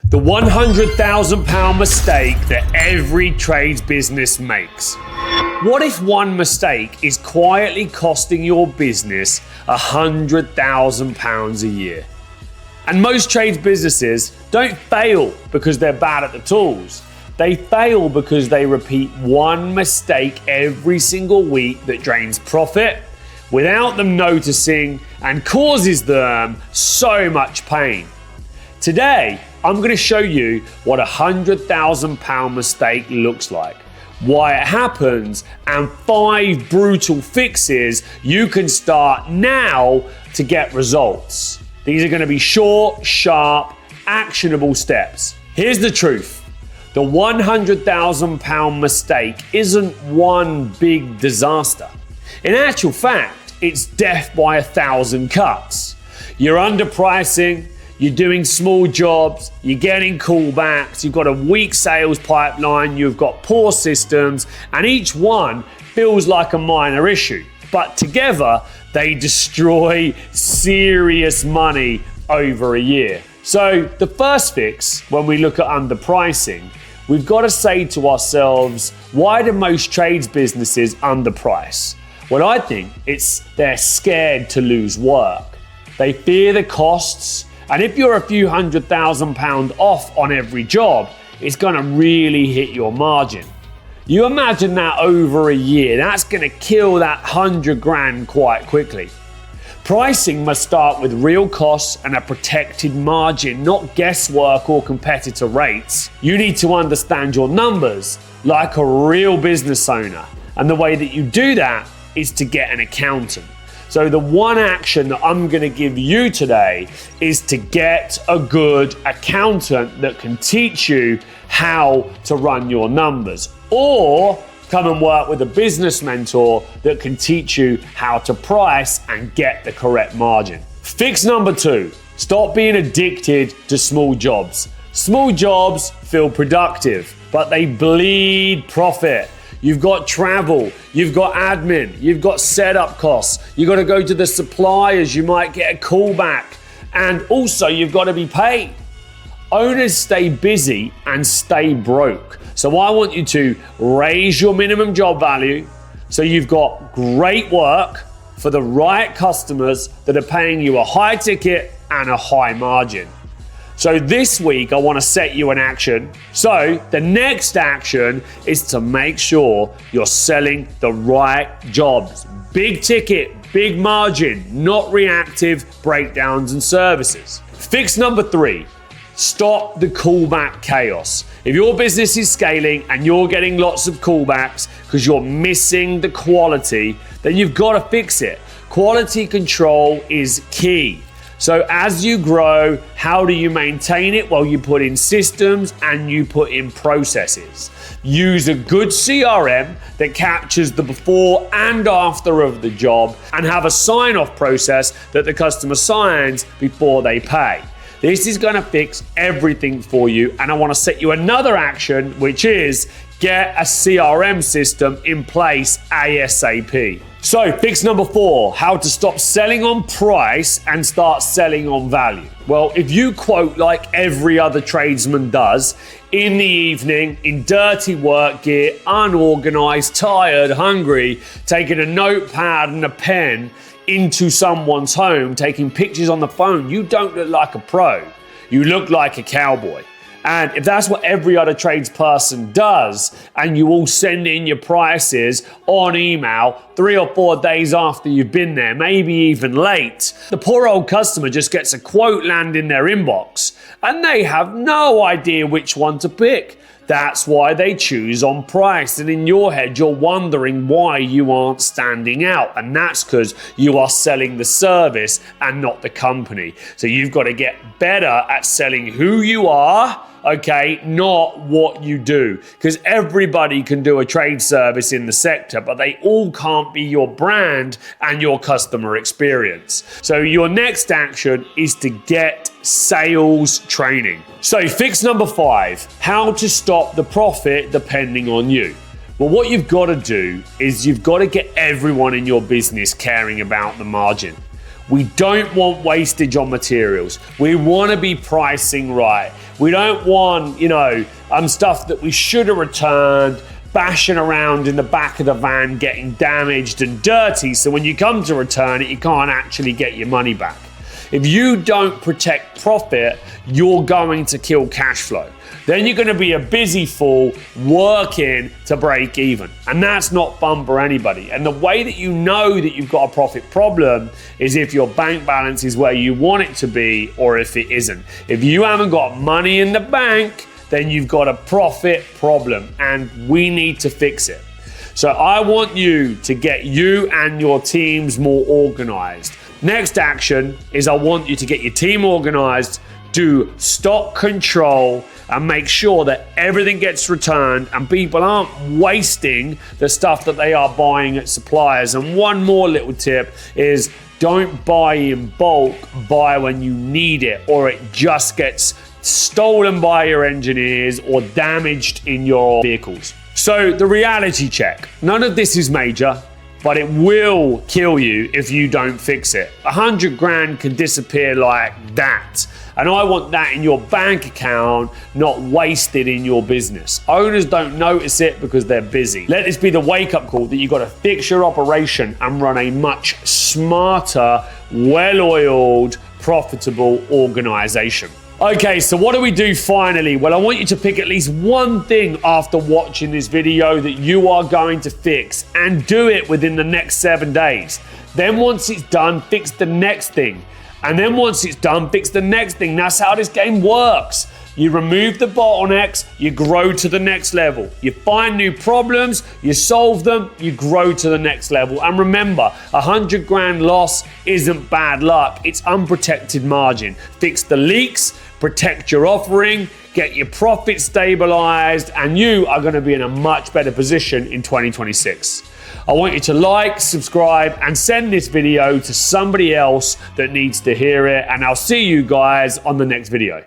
The £100,000 mistake that every trades business makes. What if one mistake is quietly costing your business £100,000 a year? And most trades businesses don't fail because they're bad at the tools. They fail because they repeat one mistake every single week that drains profit without them noticing and causes them so much pain. Today, I'm going to show you what a £100,000 mistake looks like, why it happens, and 5 brutal fixes you can start now to get results. These are going to be short, sharp, actionable steps. Here's the truth. The £100,000 mistake isn't one big disaster. In actual fact, it's death by 1,000 cuts. You're underpricing, you're doing small jobs, you're getting callbacks, you've got a weak sales pipeline, you've got poor systems, and each one feels like a minor issue. But together, they destroy serious money over a year. So the first fix, when we look at underpricing, we've got to say to ourselves, why do most trades businesses underprice? Well, I think it's they're scared to lose work. They fear the costs, and if you're a few £100,000 off on every job, it's going to really hit your margin. You imagine that over a year, that's going to kill that 100 grand quite quickly. Pricing must start with real costs and a protected margin, not guesswork or competitor rates. You need to understand your numbers like a real business owner. And the way that you do that is to get an accountant. So the one action that I'm going to give you today is to get a good accountant that can teach you how to run your numbers, or come and work with a business mentor that can teach you how to price and get the correct margin. Fix number 2, stop being addicted to small jobs. Small jobs feel productive, but they bleed profit. You've got travel, you've got admin, you've got setup costs, you've got to go to the suppliers, you might get a callback, and also you've got to be paid. Owners stay busy and stay broke. So I want you to raise your minimum job value so you've got great work for the right customers that are paying you a high ticket and a high margin. So this week, I want to set you an action. So the next action is to make sure you're selling the right jobs. Big ticket, big margin, not reactive breakdowns and services. Fix number 3, stop the callback chaos. If your business is scaling and you're getting lots of callbacks because you're missing the quality, then you've got to fix it. Quality control is key. So as you grow, how do you maintain it? Well, you put in systems and you put in processes. Use a good CRM that captures the before and after of the job, and have a sign-off process that the customer signs before they pay. This is going to fix everything for you, and I want to set you another action, which is get a CRM system in place ASAP. So fix number 4, how to stop selling on price and start selling on value. Well, if you quote like every other tradesman does, in the evening, in dirty work gear, unorganized, tired, hungry, taking a notepad and a pen into someone's home, taking pictures on the phone, you don't look like a pro. You look like a cowboy. And if that's what every other tradesperson does, and you all send in your prices on email 3 or 4 days after you've been there, maybe even late, the poor old customer just gets a quote land in their inbox and they have no idea which one to pick. That's why they choose on price. And in your head, you're wondering why you aren't standing out. And that's because you are selling the service and not the company. So you've got to get better at selling who you are, okay, not what you do. Because everybody can do a trade service in the sector, but they all can't be your brand and your customer experience. So your next action is to get sales training. So fix number 5, how to stop the profit depending on you. Well, what you've got to do is you've got to get everyone in your business caring about the margin. We don't want wastage on materials. We want to be pricing right. We don't want, stuff that we should have returned, bashing around in the back of the van, getting damaged and dirty. So when you come to return it, you can't actually get your money back. If you don't protect profit, you're going to kill cash flow. Then you're going to be a busy fool working to break even. And that's not fun for anybody. And the way that you know that you've got a profit problem is if your bank balance is where you want it to be or if it isn't. If you haven't got money in the bank, then you've got a profit problem and we need to fix it. So I want you to get you and your teams more organized. Next action is I want you to get your team organized, do stock control, and make sure that everything gets returned and people aren't wasting the stuff that they are buying at suppliers. And one more little tip is don't buy in bulk, buy when you need it, or it just gets stolen by your engineers or damaged in your vehicles. So the reality check, none of this is major, but it will kill you if you don't fix it. 100 grand can disappear like that. And I want that in your bank account, not wasted in your business. Owners don't notice it because they're busy. Let this be the wake-up call that you've got to fix your operation and run a much smarter, well-oiled, profitable organization. Okay, so what do we do finally? Well, I want you to pick at least one thing after watching this video that you are going to fix and do it within the next 7 days. Then once it's done, fix the next thing. And then once it's done, fix the next thing. That's how this game works. You remove the bottlenecks, you grow to the next level. You find new problems, you solve them, you grow to the next level. And remember, 100 grand loss isn't bad luck, it's unprotected margin. Fix the leaks, protect your offering, get your profit stabilized, and you are going to be in a much better position in 2026. I want you to like, subscribe, and send this video to somebody else that needs to hear it. And I'll see you guys on the next video.